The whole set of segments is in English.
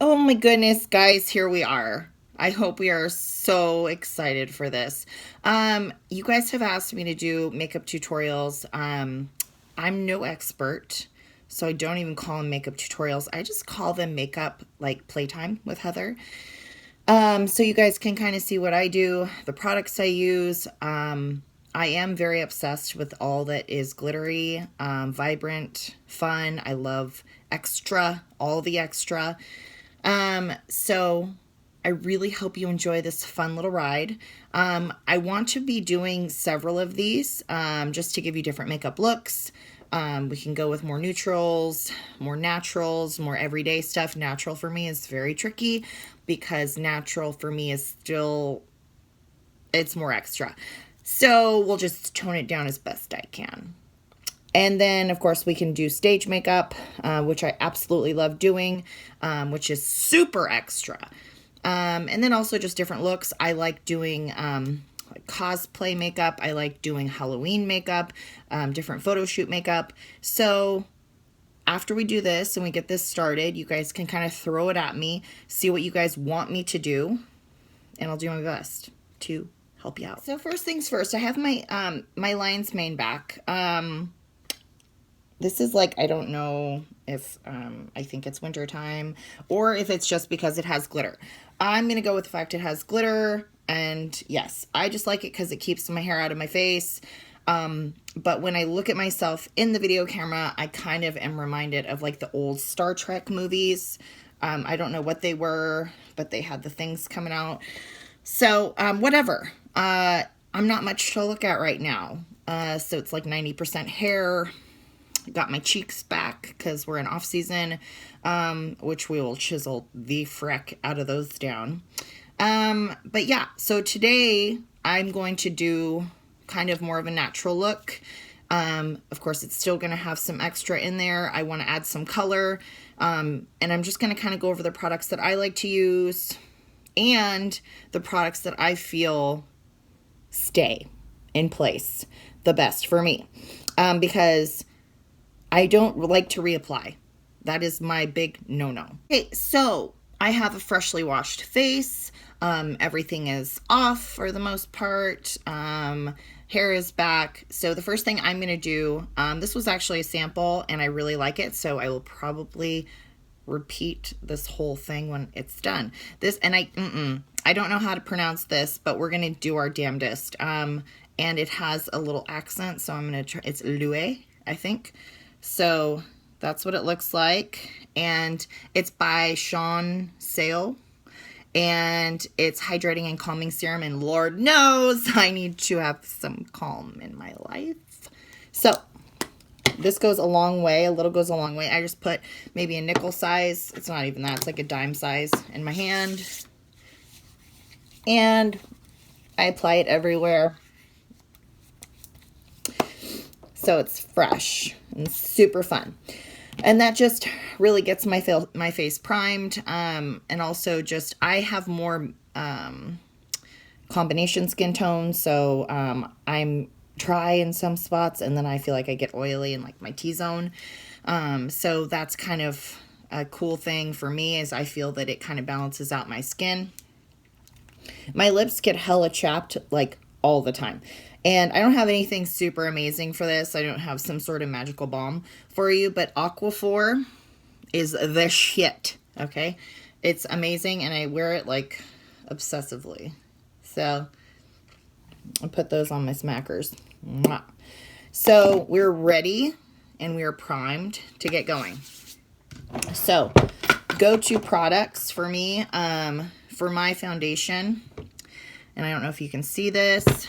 Oh my goodness, guys, here we are. I hope we are so excited for this. You guys have asked me to do makeup tutorials. I'm no expert, so I don't even call them makeup tutorials. I just call them makeup like playtime with Heather. So you guys can kind of see what I do, the products I use. I am very obsessed with all that is glittery, vibrant, fun. I love extra, all the extra. So I really hope you enjoy this fun little ride. I want to be doing several of these, just to give you different makeup looks. We can go with more neutrals, more naturals, more everyday stuff. Natural for me is very tricky because natural for me is still, it's more extra. So we'll just tone it down as best I can. And then, of course, we can do stage makeup, which I absolutely love doing, which is super extra. And then also just different looks. I like doing like cosplay makeup. I like doing Halloween makeup, different photo shoot makeup. So after we do this and we get this started, you guys can kind of throw it at me, see what you guys want me to do, and I'll do my best to help you out. So first things first, I have my my lion's mane back. This is like, I don't know if I think it's winter time or if it's just because it has glitter. I'm going to go with the fact it has glitter, and yes, I just like it because it keeps my hair out of my face. But when I look at myself in the video camera, I kind of am reminded of like the old Star Trek movies. I don't know what they were, but they had the things coming out. So whatever. I'm not much to look at right now. So it's like 90% hair. Got my cheeks back because we're in off season, which we will chisel the freck out of those down. But yeah, so today I'm going to do kind of more of a natural look. Of course, it's still going to have some extra in there. I want to add some color. And I'm just going to kind of go over the products that I like to use and the products that I feel stay in place the best for me. Because I don't like to reapply. That is my big no-no. Okay, so I have a freshly washed face. Everything is off for the most part. Hair is back. So the first thing I'm going to do, this was actually a sample and I really like it. So I will probably repeat this whole thing when it's done. This, and I don't know how to pronounce this, but we're going to do our damnedest. And it has a little accent. So I'm going to try, it's Louis, I think. So that's what it looks like, and it's by Sean Sale, and it's hydrating and calming serum, and Lord knows I need to have some calm in my life. So this goes a long way. A little goes a long way. I just put maybe a nickel size. It's not even that. It's like a dime size in my hand, and I apply it everywhere. So it's fresh and super fun. And that just really gets my face primed. And also just, I have more combination skin tones. So I'm dry in some spots, and then I feel like I get oily in like my T-zone. So that's kind of a cool thing for me, is I feel that it kind of balances out my skin. My lips get hella chapped like all the time. And I don't have anything super amazing for this. I don't have some sort of magical balm for you, but Aquaphor is the shit, okay? It's amazing, and I wear it like obsessively. So I'll put those on my smackers. Mwah. So we're ready and we're primed to get going. So go-to products for me, for my foundation, and I don't know if you can see this.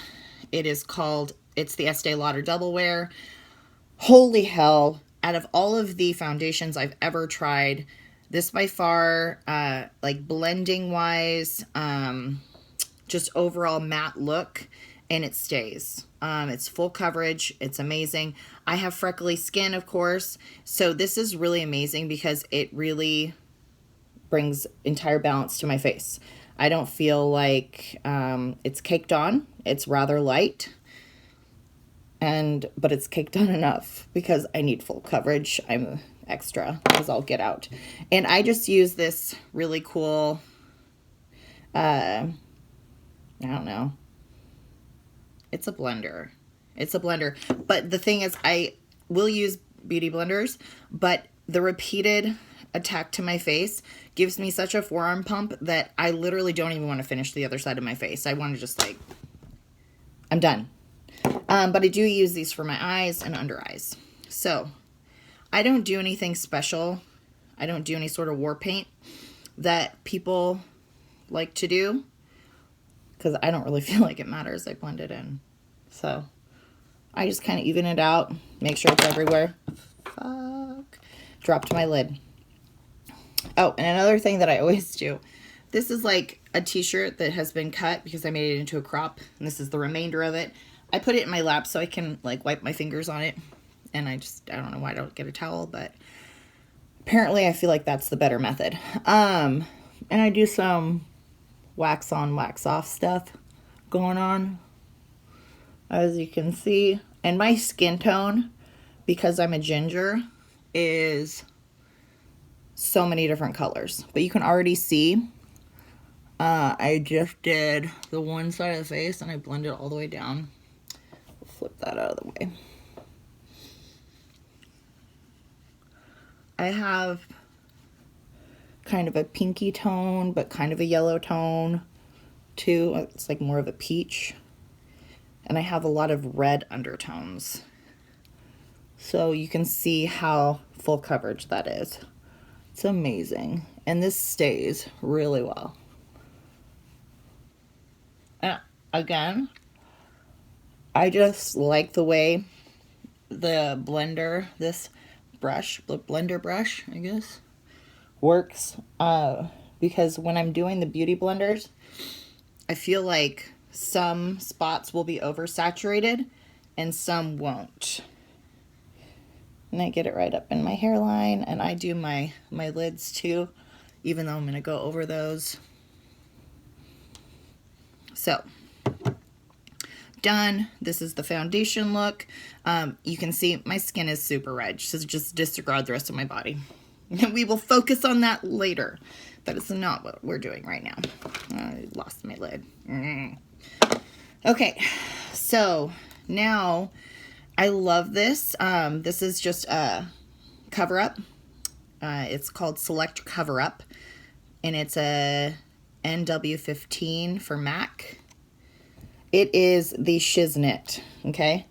It is called, it's the Estee Lauder Double Wear. Holy hell, out of all of the foundations I've ever tried, this by far, like blending wise, just overall matte look, and it stays. It's full coverage. It's amazing. I have freckly skin, of course, so this is really amazing because it really brings entire balance to my face. I don't feel like it's caked on. It's rather light, but it's caked on enough because I need full coverage. I'm extra because I'll get out. And I just use this really cool, I don't know. It's a blender. It's a blender. But the thing is, I will use beauty blenders, but the repeated attack to my face gives me such a forearm pump that I literally don't even want to finish the other side of my face. I want to just like, I'm done. But I do use these for my eyes and under eyes. So I don't do anything special. I don't do any sort of war paint that people like to do because I don't really feel like it matters. I blend it in. So I just kind of even it out, make sure it's everywhere. Fuck. Dropped my lid. Oh, and another thing that I always do. This is like a t-shirt that has been cut because I made it into a crop. And this is the remainder of it. I put it in my lap so I can like wipe my fingers on it. And I don't know why I don't get a towel, but apparently I feel like that's the better method. And I do some wax on, wax off stuff going on, as you can see. And my skin tone, because I'm a ginger, is so many different colors. But you can already see, I just did the one side of the face and I blended all the way down. Flip that out of the way. I have kind of a pinky tone, but kind of a yellow tone too. It's like more of a peach. And I have a lot of red undertones. So you can see how full coverage that is. It's amazing. And this stays really well. And again, I just like the way the blender, this brush, the blender brush, I guess, works. Because when I'm doing the beauty blenders, I feel like some spots will be oversaturated and some won't. And I get it right up in my hairline, and I do my lids too, even though I'm going to go over those. So, done. This is the foundation look. You can see my skin is super red, so just disregard the rest of my body. We will focus on that later. That is not what we're doing right now. I lost my lid. Okay, so now I love this. This is just a cover up. It's called Select Cover Up, and it's a NW15 for MAC. It is the Shiznit, okay?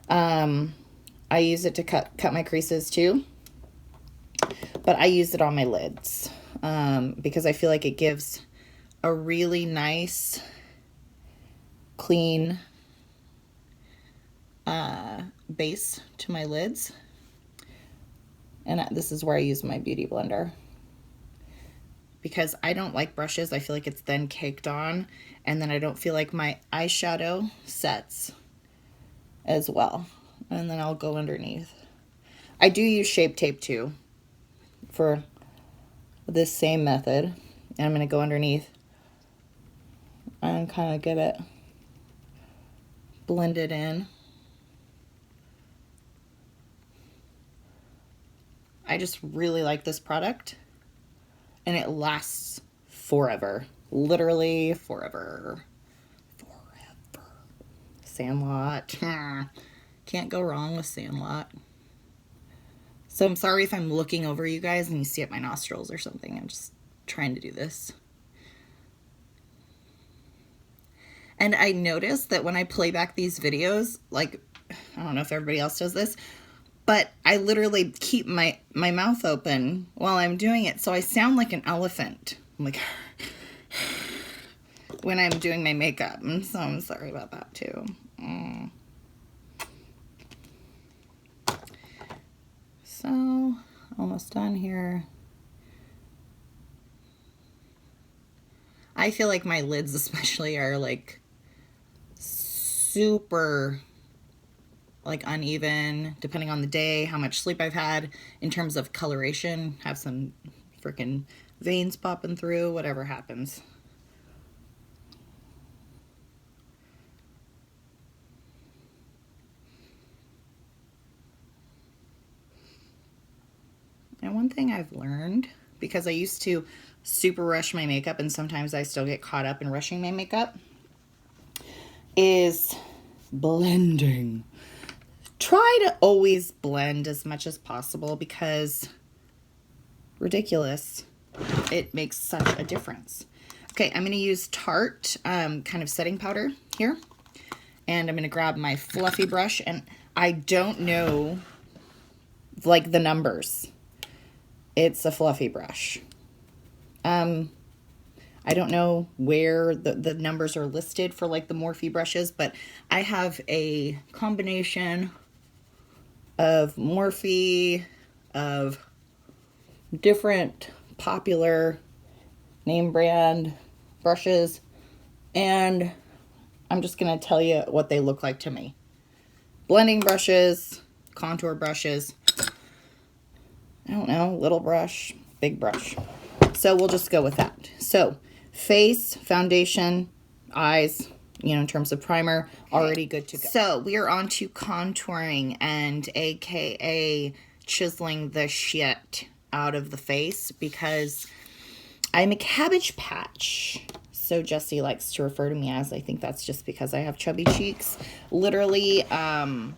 I use it to cut my creases too, but I use it on my lids because I feel like it gives a really nice, clean base to my lids. And this is where I use my beauty blender. Because I don't like brushes, I feel like it's then caked on, and then I don't feel like my eyeshadow sets as well. And then I'll go underneath. I do use Shape Tape too for this same method. And I'm going to go underneath and kind of get it blended in. I just really like this product, and it lasts forever. Literally forever. Forever. Sandlot. Can't go wrong with Sandlot. So I'm sorry if I'm looking over you guys and you see at my nostrils or something. I'm just trying to do this. And I noticed that when I play back these videos, like, I don't know if everybody else does this, but I literally keep my mouth open while I'm doing it. So I sound like an elephant. I'm like, when I'm doing my makeup. And so I'm sorry about that too. So, almost done here. I feel like my lids especially are like super like uneven depending on the day, how much sleep I've had in terms of coloration. Have some freaking veins popping through, whatever happens. know, one thing I've learned, because I used to super rush my makeup and sometimes I still get caught up in rushing my makeup, is blending. Try to always blend as much as possible because ridiculous, it makes such a difference. Okay, I'm going to use Tarte kind of setting powder here. And I'm going to grab my fluffy brush. And I don't know, like, the numbers. It's a fluffy brush. I don't know where the numbers are listed for, like, the Morphe brushes. But I have a combination of Morphe, of different popular name brand brushes, and I'm just going to tell you what they look like to me. Blending brushes, contour brushes, I don't know, little brush, big brush. So we'll just go with that. So face, foundation, eyes, you know, in terms of primer, already good to go. So we are on to contouring and AKA chiseling the shit out of the face because I'm a cabbage patch. So Jesse likes to refer to me as. I think that's just because I have chubby cheeks. Literally, I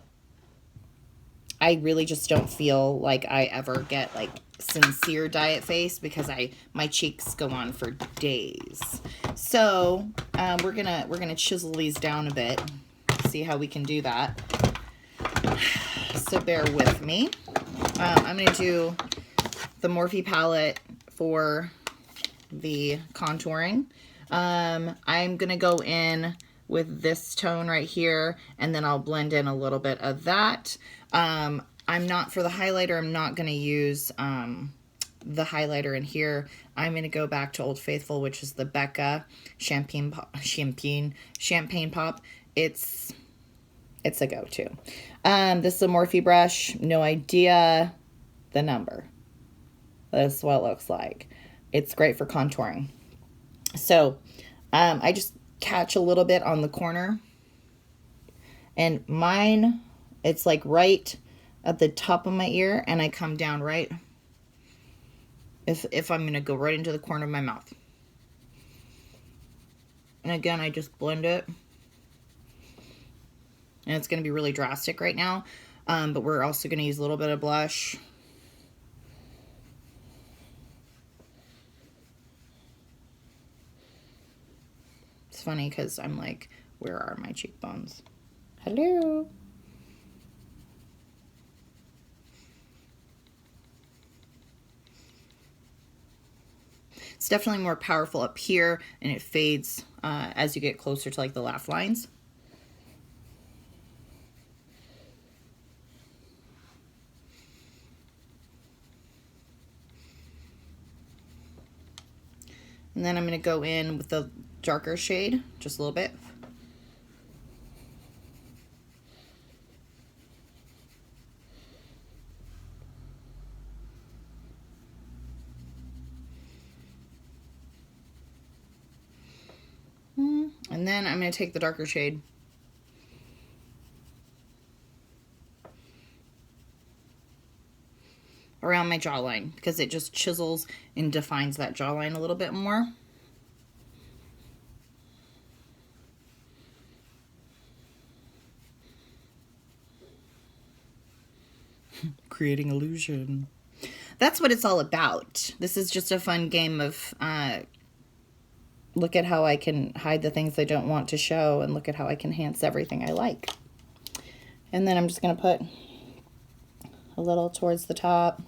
really just don't feel like I ever get like sincere diet face because my cheeks go on for days. So we're gonna chisel these down a bit. See how we can do that. So bear with me. I'm gonna do the Morphe palette for the contouring. I'm gonna go in with this tone right here, and then I'll blend in a little bit of that. I'm not, for the highlighter, I'm not gonna use the highlighter in here. I'm gonna go back to Old Faithful, which is the Becca Champagne Pop. It's a go-to. This is a Morphe brush. No idea the number. This is what it looks like. It's great for contouring. So I just catch a little bit on the corner, and mine, it's like right at the top of my ear, and I come down right if I'm gonna go right into the corner of my mouth. And again, I just blend it, and it's gonna be really drastic right now, but we're also gonna use a little bit of blush. It's funny because I'm like, where are my cheekbones? Hello. It's definitely more powerful up here, and it fades as you get closer to like the laugh lines. And then I'm going to go in with the darker shade, just a little bit. And then I'm going to take the darker shade around my jawline because it just chisels and defines that jawline a little bit more. Creating illusion. That's what it's all about. This is just a fun game of look at how I can hide the things I don't want to show, and look at how I can enhance everything I like. And then I'm just going to put a little towards the top,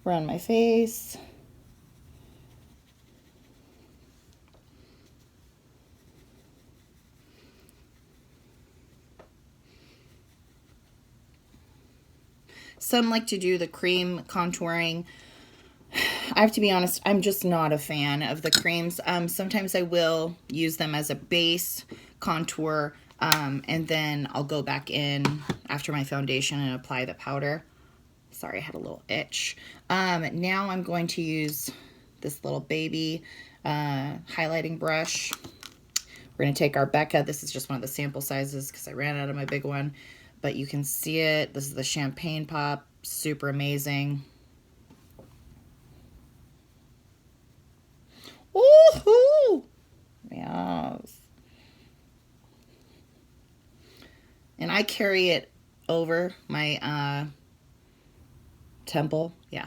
around my face. Some like to do the cream contouring. I have to be honest, I'm just not a fan of the creams. Sometimes I will use them as a base contour, and then I'll go back in after my foundation and apply the powder. Sorry, I had a little itch. Now I'm going to use this little baby highlighting brush. We're going to take our Becca. This is just one of the sample sizes because I ran out of my big one. But you can see it. This is the Champagne Pop. Super amazing. carry it over my temple. Yeah.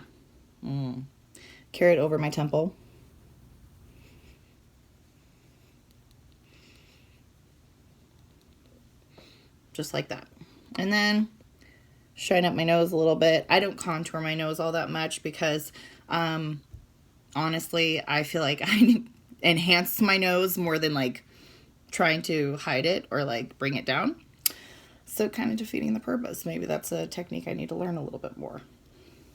Carry it over my temple. Just like that. And then shine up my nose a little bit. I don't contour my nose all that much because honestly, I feel like I enhance my nose more than like trying to hide it or like bring it down. So kind of defeating the purpose. Maybe that's a technique I need to learn a little bit more,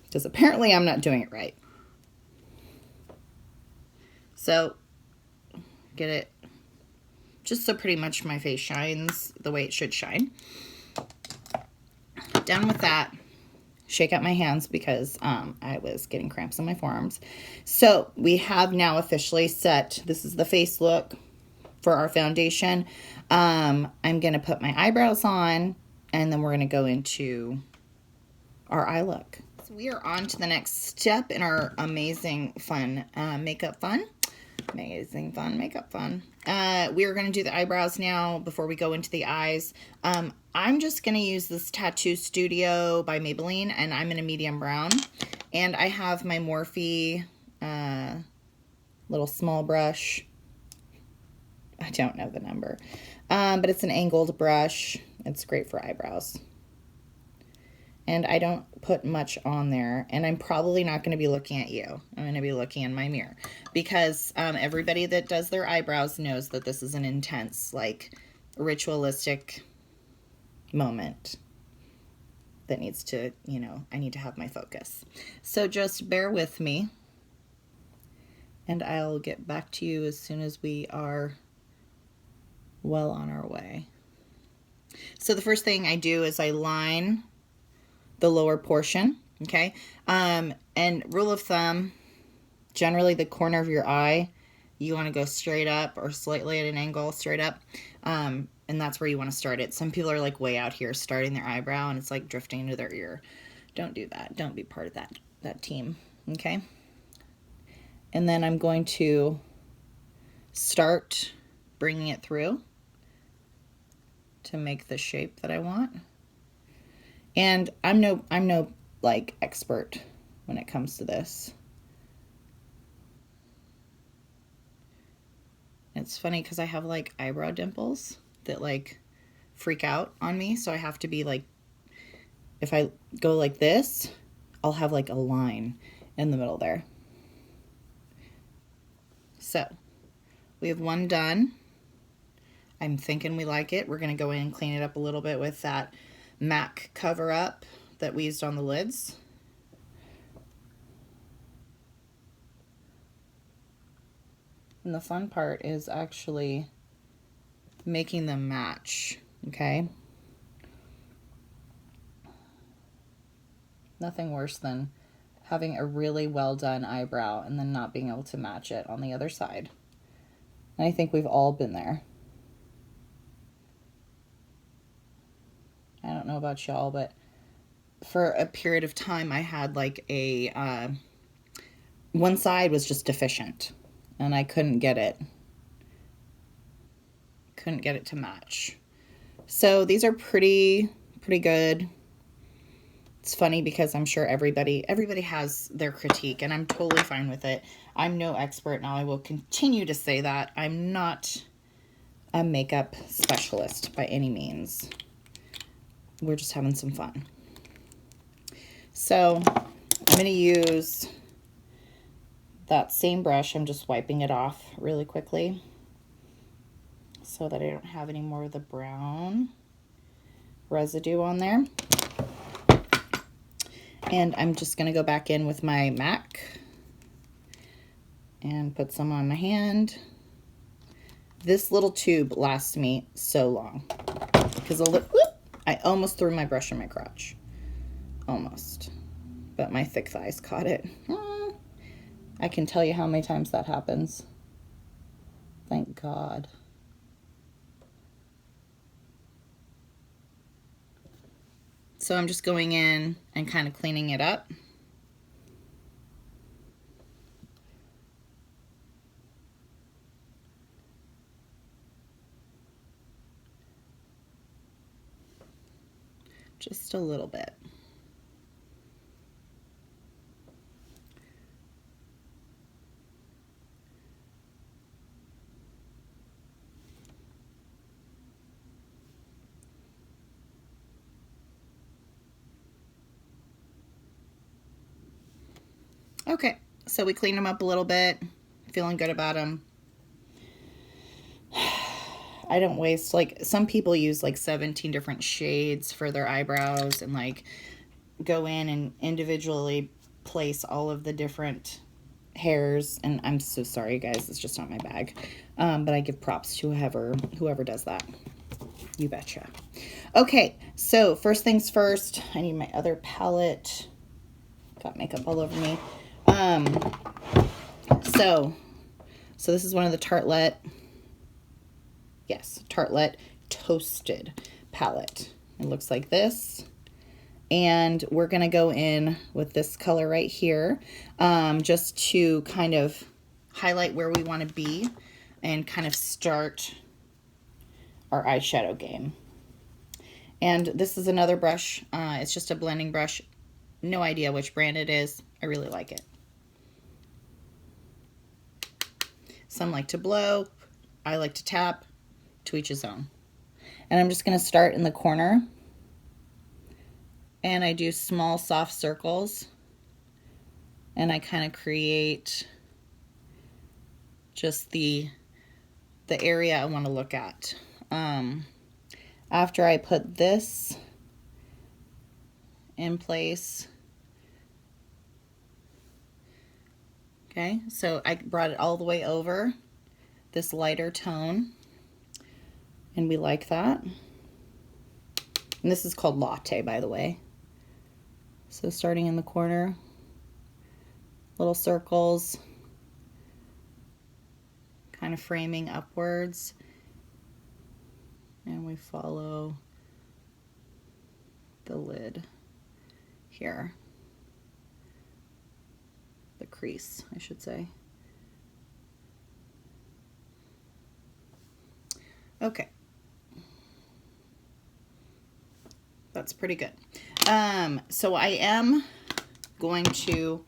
because apparently I'm not doing it right. So get it just so pretty much my face shines the way it should shine. Done with that. Shake out my hands because I was getting cramps in my forearms. So we have now officially set, this is the face look for our foundation. I'm going to put my eyebrows on, and then we're going to go into our eye look. So we are on to the next step in our amazing fun makeup fun. Amazing fun makeup fun. We are going to do the eyebrows now before we go into the eyes. I'm just going to use this Tattoo Studio by Maybelline, and I'm in a medium brown. And I have my Morphe little small brush. I don't know the number. But it's an angled brush. It's great for eyebrows. And I don't put much on there. And I'm probably not going to be looking at you. I'm going to be looking in my mirror. Because everybody that does their eyebrows knows that this is an intense, like, ritualistic moment that needs to, you know, I need to have my focus. So just bear with me. And I'll get back to you as soon as we are well on our way. So the first thing I do is I line the lower portion, okay? And rule of thumb, generally the corner of your eye, you want to go straight up or slightly at an angle, straight up. And that's where you want to start it. Some people are like way out here starting their eyebrow and it's like drifting into their ear. Don't do that. Don't be part of that team, okay? And then I'm going to start bringing it through to make the shape that I want. And I'm no like expert when it comes to this. It's funny because I have like eyebrow dimples that like freak out on me, so I have to be like, if I go like this, I'll have like a line in the middle there. So we have one done. I'm thinking we like it. We're going to go in and clean it up a little bit with that MAC cover up that we used on the lids. And the fun part is actually making them match, okay? Nothing worse than having a really well done eyebrow and then not being able to match it on the other side. And I think we've all been there. I don't know about y'all, but for a period of time I had like a one side was just deficient and I couldn't get it to match. So these are pretty good. It's funny because I'm sure everybody has their critique, and I'm totally fine with it. I'm no expert now. I will continue to say that. I'm not a makeup specialist by any means. We're just having some fun. So I'm going to use that same brush. I'm just wiping it off really quickly so that I don't have any more of the brown residue on there. And I'm just going to go back in with my MAC and put some on my hand. This little tube lasts me so long because I almost threw my brush in my crotch. Almost. But my thick thighs caught it. I can tell you how many times that happens. Thank God. So I'm just going in and kind of cleaning it up. just a little bit. Okay, so we cleaned them up a little bit, feeling good about them. I don't waste, like, some people use like 17 different shades for their eyebrows and like go in and individually place all of the different hairs, and I'm so sorry guys, it's just not my bag. But I give props to whoever does that. You betcha. Okay, so first things first, I need my other palette. Got makeup all over me. So this is one of the Tartelette. Yes, Tartelette Toasted palette. It looks like this. And we're going to go in with this color right here, just to kind of highlight where we want to be and kind of start our eyeshadow game. And this is another brush. It's just a blending brush. No idea which brand it is. I really like it. Some like to blow. I like to tap. To each his own. And I'm just going to start in the corner. And I do small soft circles, and I kind of create just the area I want to look at. After I put this in place, okay, so I brought it all the way over this lighter tone, and we like that. And this is called Latte, by the way. So starting in the corner, little circles, kind of framing upwards, and we follow the lid here, the crease, I should say. Okay. That's pretty good. So I am going to,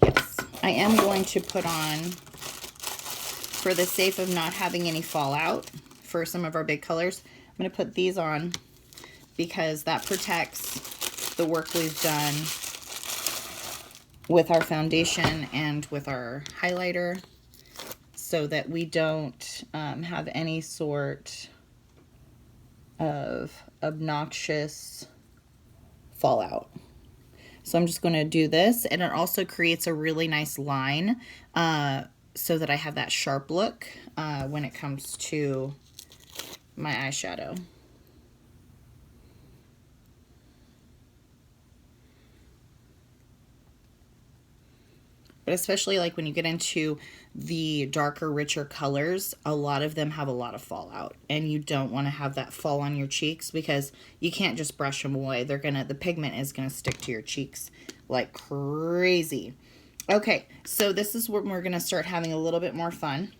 yes, I am going to put on, for the sake of not having any fallout for some of our big colors, I'm going to put these on because that protects the work we've done with our foundation and with our highlighter, so that we don't have any sort of obnoxious fallout. So I'm just going to do this, and it also creates a really nice line so that I have that sharp look when it comes to my eyeshadow. But especially like when you get into the darker, richer colors, a lot of them have a lot of fallout, and you don't want to have that fall on your cheeks because you can't just brush them away. The pigment is gonna stick to your cheeks like crazy. Okay, so this is where we're gonna start having a little bit more fun.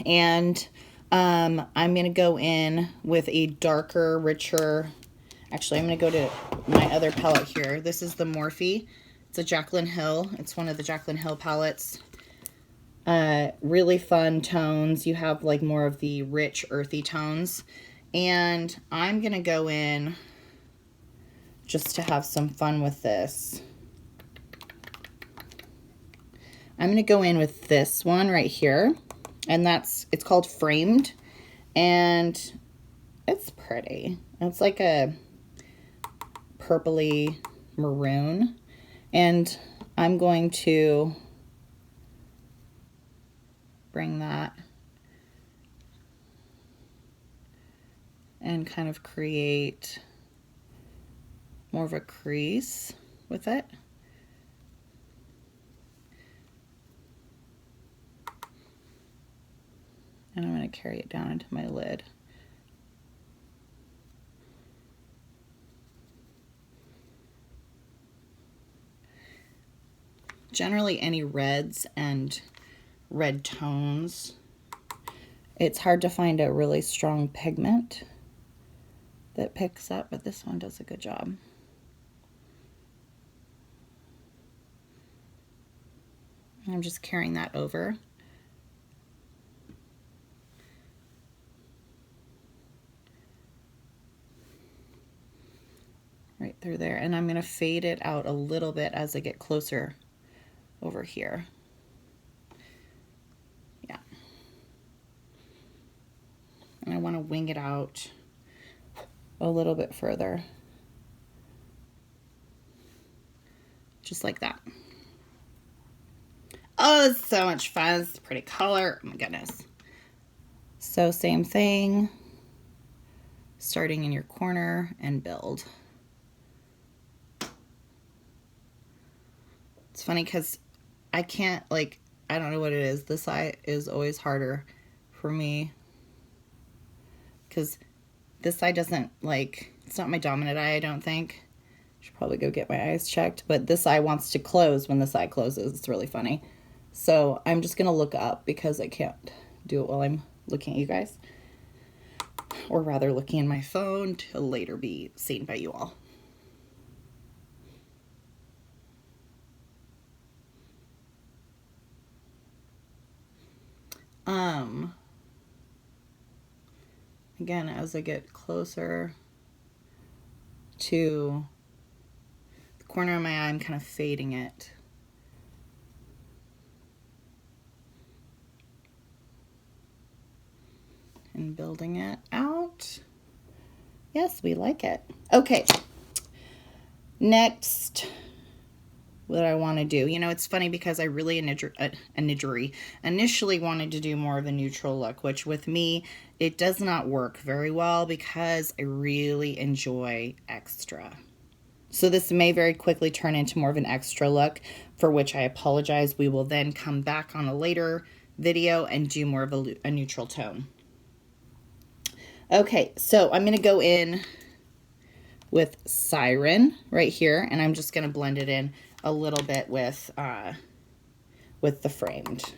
And I'm gonna go in with a darker, richer, actually I'm gonna go to my other palette here. This is the Morphe. It's a Jaclyn Hill. It's one of the Jaclyn Hill palettes. Really fun tones. You have like more of the rich, earthy tones. And I'm going to go in just to have some fun with this. I'm going to go in with this one right here. And it's called Framed. And it's pretty. It's like a purpley maroon. And I'm going to bring that and kind of create more of a crease with it. And I'm going to carry it down into my lid. Generally, any reds and red tones It's hard to find a really strong pigment that picks up, but this one does a good job. I'm just carrying that over. Right through there. And I'm going to fade it out a little bit as I get closer over here. Yeah. And I want to wing it out a little bit further. Just like that. Oh, it's so much fun. It's a pretty color. Oh my goodness. So same thing. Starting in your corner and build. It's funny because I can't, like, I don't know what it is. This eye is always harder for me because this eye doesn't, like, it's not my dominant eye, I don't think. Should probably go get my eyes checked, but this eye wants to close when this eye closes. It's really funny. So I'm just going to look up because I can't do it while I'm looking at you guys. Or rather looking in my phone to later be seen by you all. Again, as I get closer to the corner of my eye, I'm kind of fading it. And building it out. Yes, we like it. Okay. Next, what I want to do. You know, it's funny because I really initially wanted to do more of a neutral look, which with me, it does not work very well because I really enjoy extra. So this may very quickly turn into more of an extra look, for which I apologize. We will then come back on a later video and do more of a neutral tone. Okay, so I'm going to go in with Siren right here, and I'm just going to blend it in a little bit with the framed.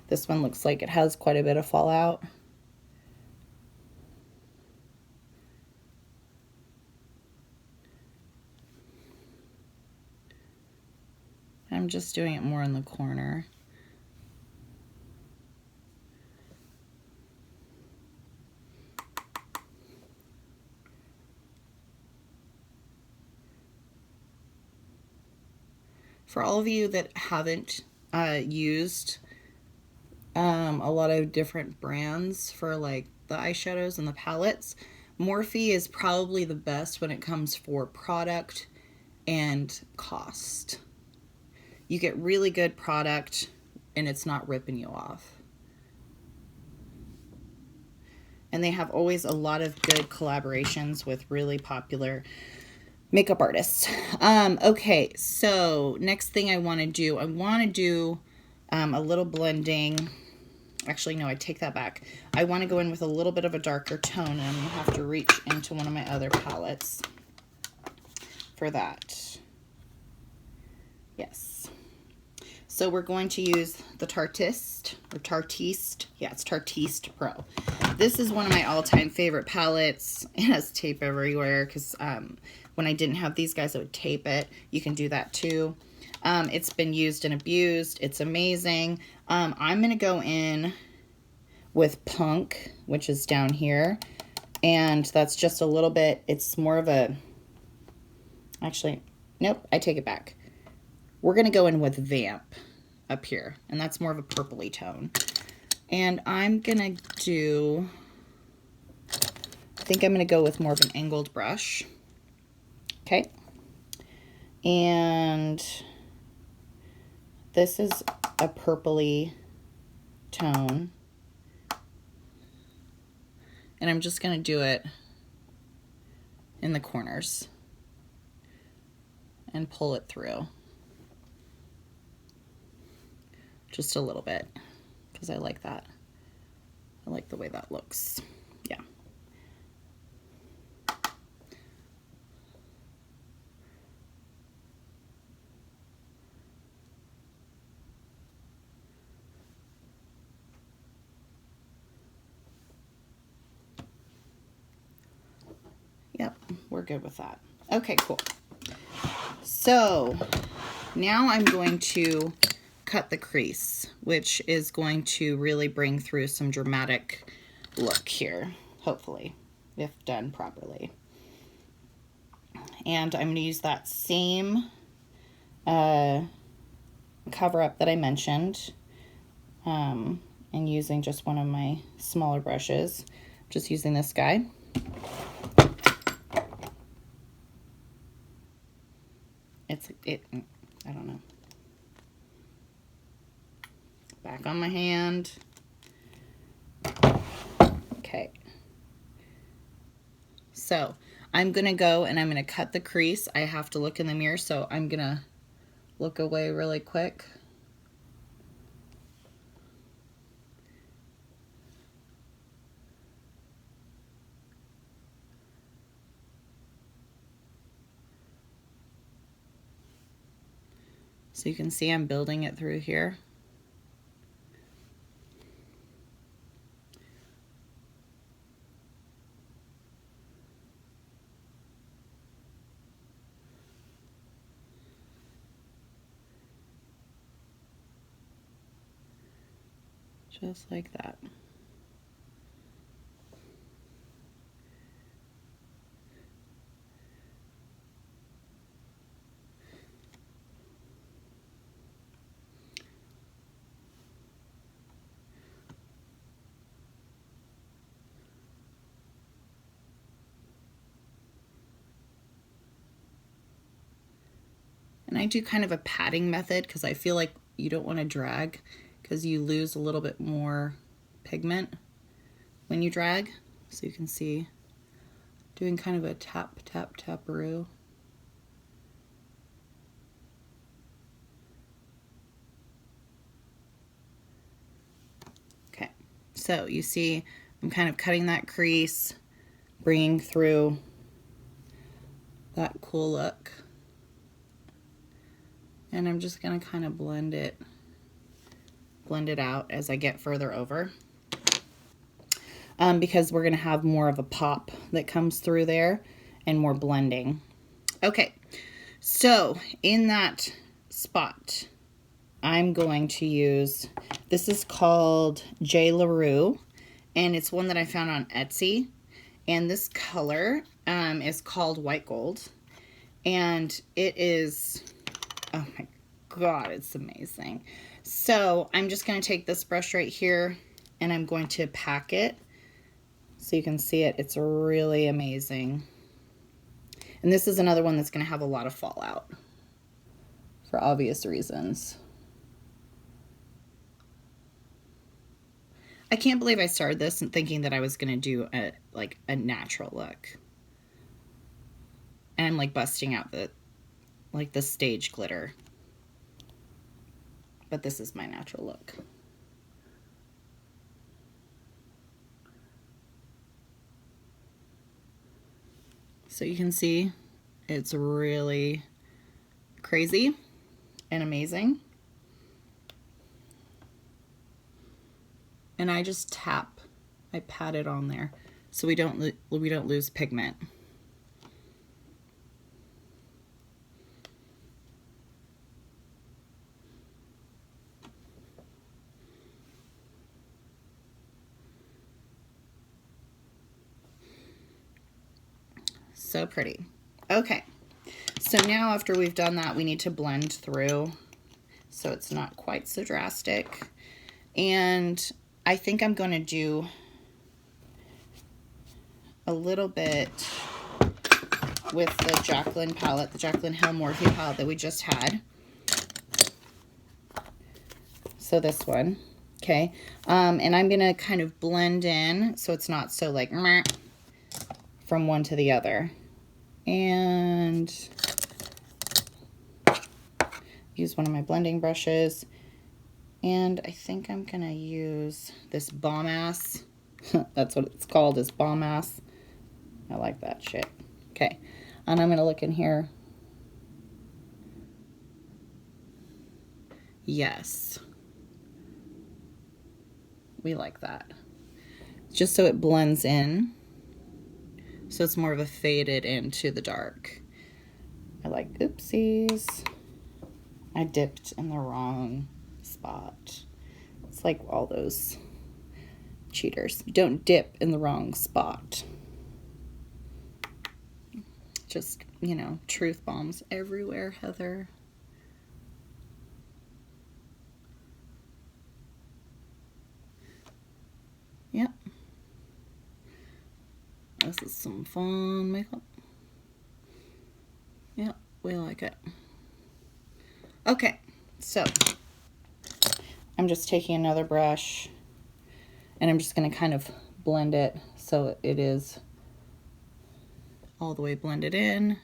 This one looks like it has quite a bit of fallout. I'm just doing it more in the corner. For all of you that haven't used a lot of different brands for like the eyeshadows and the palettes, Morphe is probably the best when it comes for product and cost. You get really good product and it's not ripping you off. And they have always a lot of good collaborations with really popular makeup artists. Okay, so next thing I want to do, a little blending. Actually, no, I take that back. I want to go in with a little bit of a darker tone, and I'm going to have to reach into one of my other palettes for that. Yes. So we're going to use the Tartiste, or Tartiste. Yeah, it's Tartiste Pro. This is one of my all-time favorite palettes. It has tape everywhere because when I didn't have these guys, I would tape it. You can do that too. It's been used and abused. It's amazing. I'm going to go in with Punk, which is down here. And that's just a little bit, it's more of a, actually, nope, I take it back. We're going to go in with Vamp up here. And that's more of a purpley tone. And I'm going to do, I think I'm going to go with more of an angled brush. Okay. And this is a purpley tone. And I'm just going to do it in the corners and pull it through. Just a little bit, because I like that. I like the way that looks. Yeah. we're good with that. Okay, cool. So now I'm going to cut the crease, which is going to really bring through some dramatic look here, hopefully, if done properly. And I'm going to use that same cover up that I mentioned, and using just one of my smaller brushes, just using this guy. I don't know. Back on my hand. Okay. So I'm gonna go and I'm gonna cut the crease. I have to look in the mirror, so I'm gonna look away really quick. So you can see I'm building it through here. Just like that. And I do kind of a patting method because I feel like you don't want to drag because you lose a little bit more pigment when you drag. So you can see doing kind of a tap, tap, taparoo. Okay, so you see I'm kind of cutting that crease, bringing through that cool look. And I'm just gonna kind of blend it out as I get further over. Because we're gonna have more of a pop that comes through there and more blending. Okay, so in that spot, I'm going to use, this is called J. LaRue, and it's one that I found on Etsy. And this color is called White Gold. And it is, oh my God, it's amazing. So I'm just going to take this brush right here and I'm going to pack it so you can see it. It's really amazing. And this is another one that's going to have a lot of fallout for obvious reasons. I can't believe I started this and thinking that I was going to do a natural look. And I'm like busting out the stage glitter. But this is my natural look. So you can see it's really crazy and amazing. And I just tap, I pat it on there so we don't lose pigment. So pretty. Okay, so now after we've done that, we need to blend through so it's not quite so drastic. And I think I'm going to do a little bit with the Jaclyn palette, the Jaclyn Hill Morphe palette that we just had. So this one, okay. And I'm going to kind of blend in so it's not so like meh, from one to the other. And use one of my blending brushes. And I think I'm going to use this Bomb Ass. That's what it's called, is Bomb Ass. I like that shit. Okay. And I'm going to look in here. Yes. We like that. Just so it blends in So it's more of a faded into the dark. I like, oopsies. I dipped in the wrong spot. It's like all those cheaters. Don't dip in the wrong spot. Just, you know, truth bombs everywhere, Heather. Yep. This is some fun makeup. Yep, we like it. Okay, so I'm just taking another brush and I'm just going to kind of blend it so it is all the way blended in.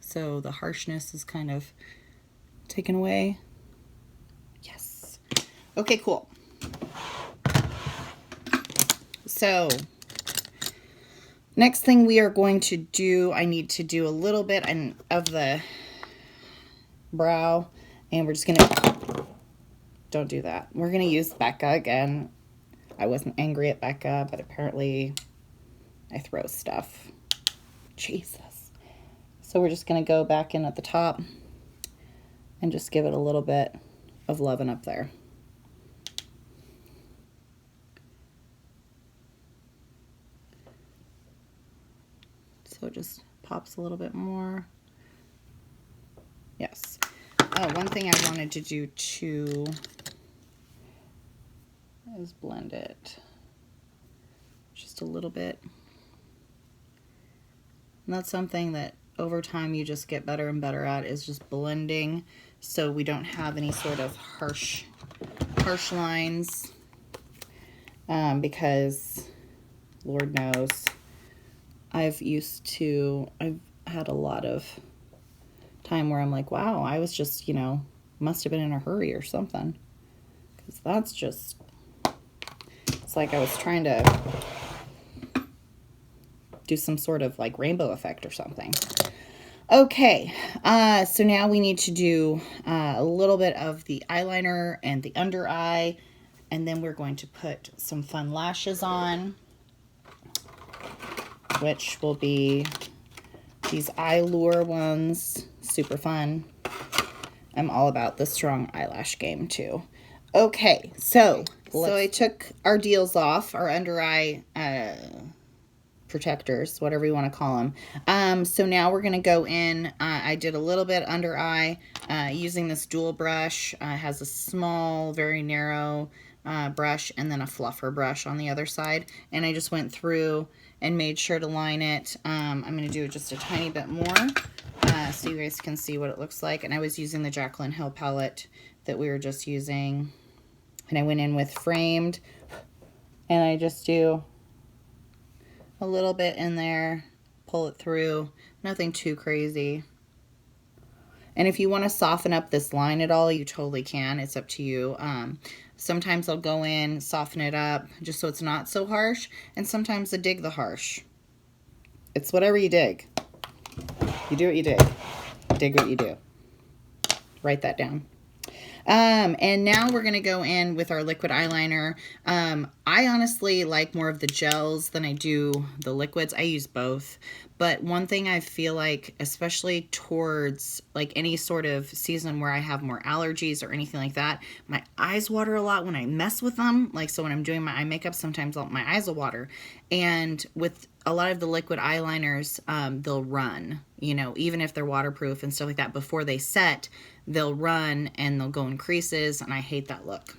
So the harshness is kind of taken away. Yes. Okay, cool. So next thing we are going to do, I need to do a little bit of the brow, and we're just gonna, don't do that. We're gonna use Becca again. I wasn't angry at Becca, but apparently I throw stuff. Jesus. So we're just gonna go back in at the top and just give it a little bit of loving up there. So it just pops a little bit more. Yes. Oh, one thing I wanted to do too is blend it just a little bit. And that's something that over time you just get better and better at, is just blending, so we don't have any sort of harsh lines, because Lord knows I've had a lot of time where I'm like, wow, I was just, you know, must have been in a hurry or something, because that's just, it's like I was trying to do some sort of like rainbow effect or something. Okay, so now we need to do a little bit of the eyeliner and the under eye, and then we're going to put some fun lashes on, which will be these Eyelure ones. Super fun. I'm all about the strong eyelash game too. Okay, so I took our deals off, our under eye protectors, whatever you want to call them. So now we're going to go in. I did a little bit under eye using this dual brush. It has a small, very narrow brush and then a fluffer brush on the other side. And I just went through and made sure to line it. I'm going to do just a tiny bit more so you guys can see what it looks like. And I was using the Jaclyn Hill palette that we were just using. And I went in with Framed, and I just do a little bit in there, pull it through, nothing too crazy. And if you want to soften up this line at all, you totally can. It's up to you. Sometimes I'll go in, soften it up, just so it's not so harsh, and sometimes I dig the harsh. It's whatever you dig. You do what you dig. Dig what you do. Write that down. And now we're going to go in with our liquid eyeliner. I honestly like more of the gels than I do the liquids. I use both. But one thing I feel like, especially towards like any sort of season where I have more allergies or anything like that, my eyes water a lot when I mess with them. Like, so when I'm doing my eye makeup, sometimes my eyes will water. And with a lot of the liquid eyeliners, they'll run, you know, even if they're waterproof and stuff like that, before they set, they'll run and they'll go in creases, and I hate that look.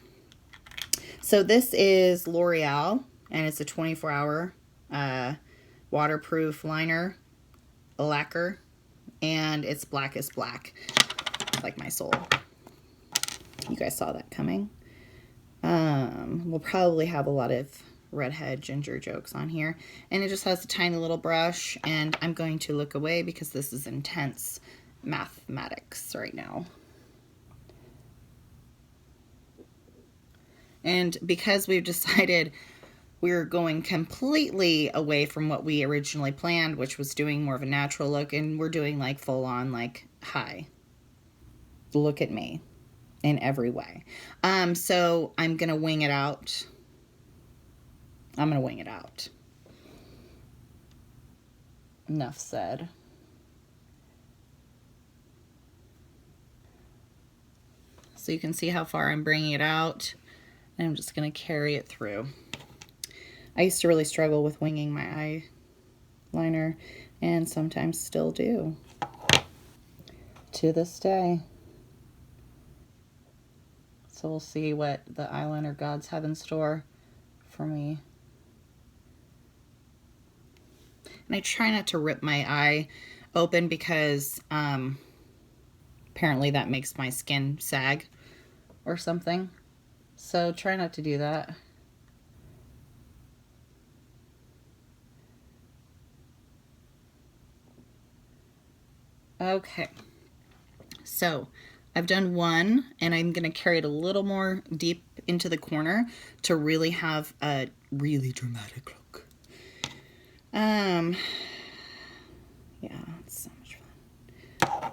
So this is L'Oreal, and it's a 24-hour waterproof liner, lacquer, and it's black as black, like my soul. You guys saw that coming. We'll probably have a lot of redhead ginger jokes on here, and it just has a tiny little brush, and I'm going to look away because this is intense mathematics right now. And because we've decided we're going completely away from what we originally planned, which was doing more of a natural look, and we're doing like full on like, hi, look at me in every way. So I'm gonna wing it out. enough said. So you can see how far I'm bringing it out, and I'm just going to carry it through. I used to really struggle with winging my eyeliner, and sometimes still do to this day. So we'll see what the eyeliner gods have in store for me. And I try not to rip my eye open because apparently that makes my skin sag or something. So try not to do that. Okay, so I've done one, and I'm going to carry it a little more deep into the corner to really have a really dramatic look. Yeah, it's so much fun.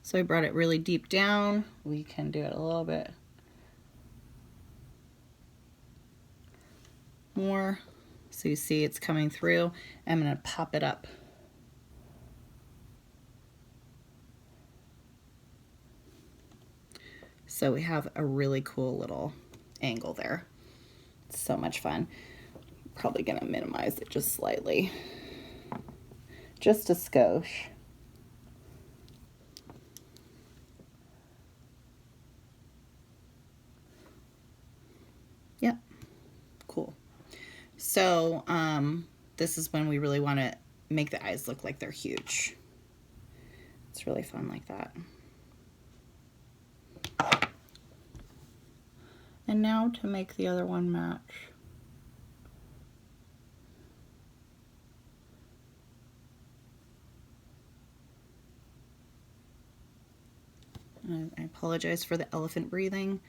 So I brought it really deep down. We can do it a little bit more. So you see it's coming through. I'm going to pop it up. So we have a really cool little angle there. It's so much fun. Probably going to minimize it just slightly. Just a skosh. Yep. Cool. So this is when we really want to make the eyes look like they're huge. It's really fun like that. And now to make the other one match. I apologize for the elephant breathing.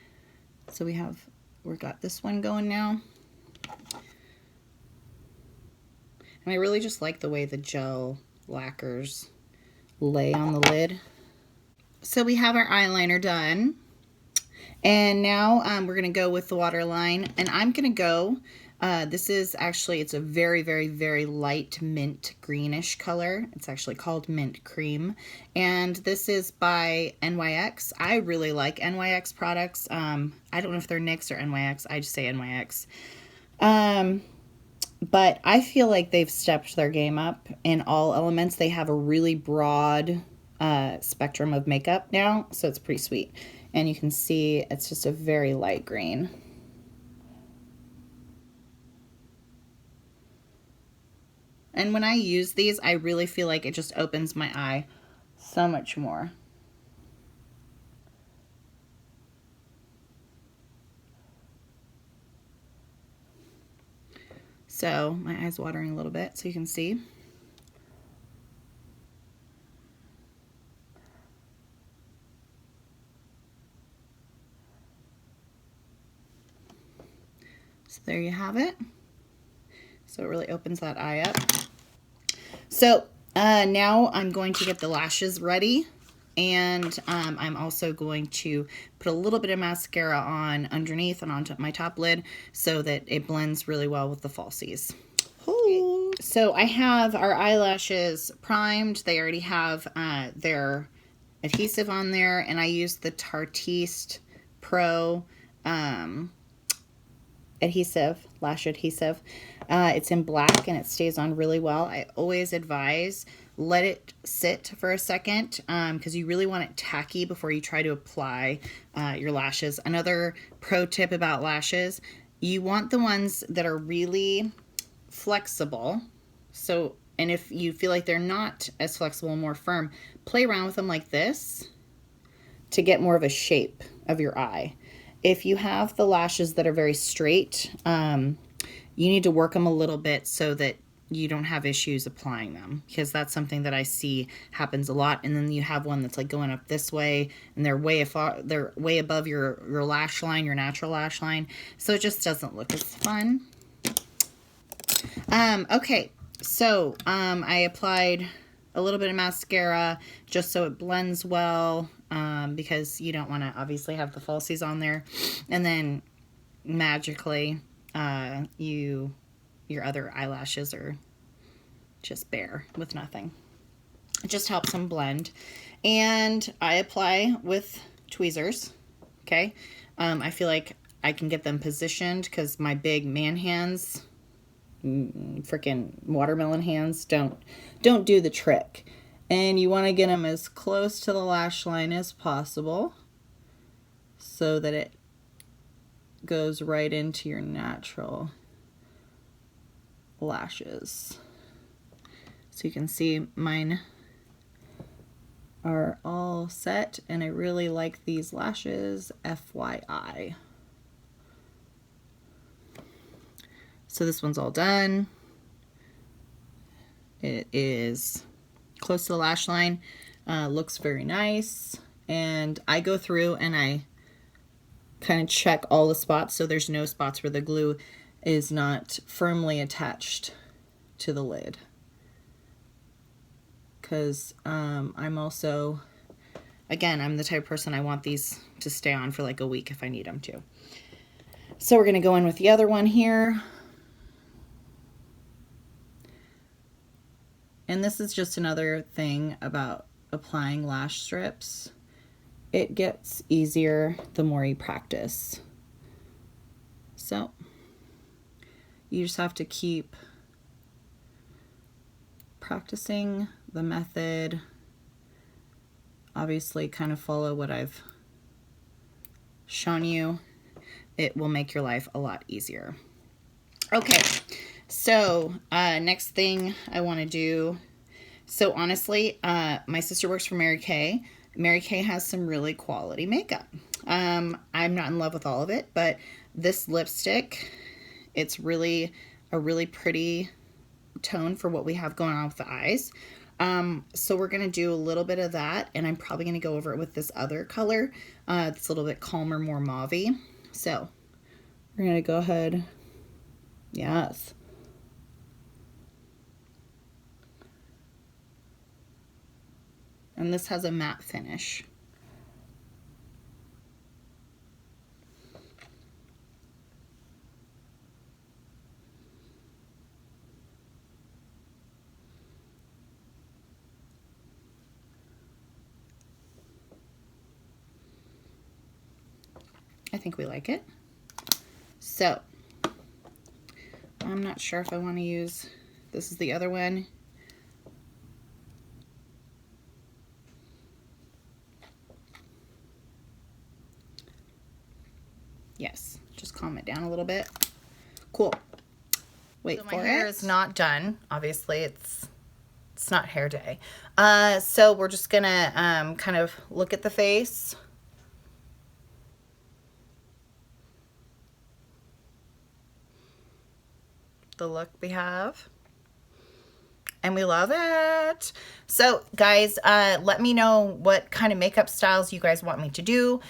So we've got this one going now. And I really just like the way the gel lacquers lay on the lid. So we have our eyeliner done. And now we're going to go with the waterline. And I'm going to go, this is actually, it's a very, very, very light mint greenish color. It's actually called Mint Cream. And this is by NYX. I really like NYX products. I don't know if they're NYX or NYX. I just say NYX. But I feel like they've stepped their game up in all elements. They have a really broad spectrum of makeup now, so it's pretty sweet. And you can see it's just a very light green. And when I use these, I really feel like it just opens my eye so much more. So my eye's watering a little bit, so you can see. So there you have it. So it really opens that eye up. So now I'm going to get the lashes ready. And I'm also going to put a little bit of mascara on underneath and onto my top lid so that it blends really well with the falsies. Ooh. So I have our eyelashes primed. They already have their adhesive on there, and I use the Tartiste Pro adhesive, lash adhesive. It's in black and it stays on really well. I always advise let it sit for a second because you really want it tacky before you try to apply your lashes. Another pro tip about lashes, you want the ones that are really flexible. So, and if you feel like they're not as flexible and more firm, play around with them like this to get more of a shape of your eye. If you have the lashes that are very straight, you need to work them a little bit so that you don't have issues applying them, because that's something that I see happens a lot. And then you have one that's like going up this way and they're way above your lash line, your natural lash line. So it just doesn't look as fun. Okay, so I applied a little bit of mascara just so it blends well. because you don't want to obviously have the falsies on there. And then magically, your other eyelashes are just bare with nothing. It just helps them blend. And I apply with tweezers, okay? I feel like I can get them positioned because my big man hands, freaking watermelon hands, don't do the trick. And you want to get them as close to the lash line as possible so that it goes right into your natural lashes. So you can see mine are all set, and I really like these lashes, FYI. So this one's all done. It is close to the lash line, looks very nice, and I go through and I kind of check all the spots so there's no spots where the glue is not firmly attached to the lid. Because I'm also, again, I'm the type of person I want these to stay on for like a week if I need them to. So we're going to go in with the other one here. And this is just another thing about applying lash strips. It gets easier the more you practice. So you just have to keep practicing the method. Obviously, kind of follow what I've shown you. It will make your life a lot easier. Okay, so next thing I want to do. So honestly, my sister works for Mary Kay. Mary Kay has some really quality makeup. I'm not in love with all of it, but this lipstick, it's really a really pretty tone for what we have going on with the eyes. So we're going to do a little bit of that, and I'm probably going to go over it with this other color. It's a little bit calmer, more mauve-y. So we're going to go ahead. Yes. And this has a matte finish. I think we like it. So I'm not sure if I want to use, this is the other one. Yes, just calm it down a little bit. Cool. Wait for it. My hair is not done. Obviously, it's not hair day. So we're just gonna kind of look at the face. The look we have. And we love it. So guys, let me know what kind of makeup styles you guys want me to do.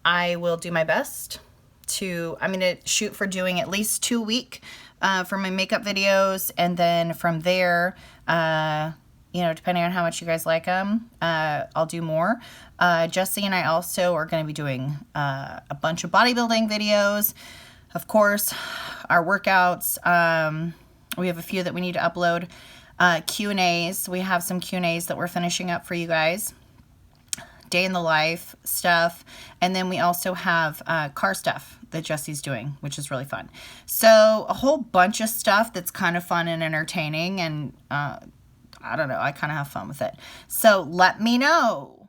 I will do my best to, I'm going to shoot for doing at least 2 a week for my makeup videos. And then from there, you know, depending on how much you guys like them, I'll do more. Jessie and I also are going to be doing a bunch of bodybuilding videos. Of course, our workouts. We have a few that we need to upload. Q&As. We have some Q&As that we're finishing up for you guys. Day in the life stuff, and then we also have car stuff that Jessie's doing, which is really fun. So a whole bunch of stuff that's kind of fun and entertaining, and I don't know, I kind of have fun with it. So let me know.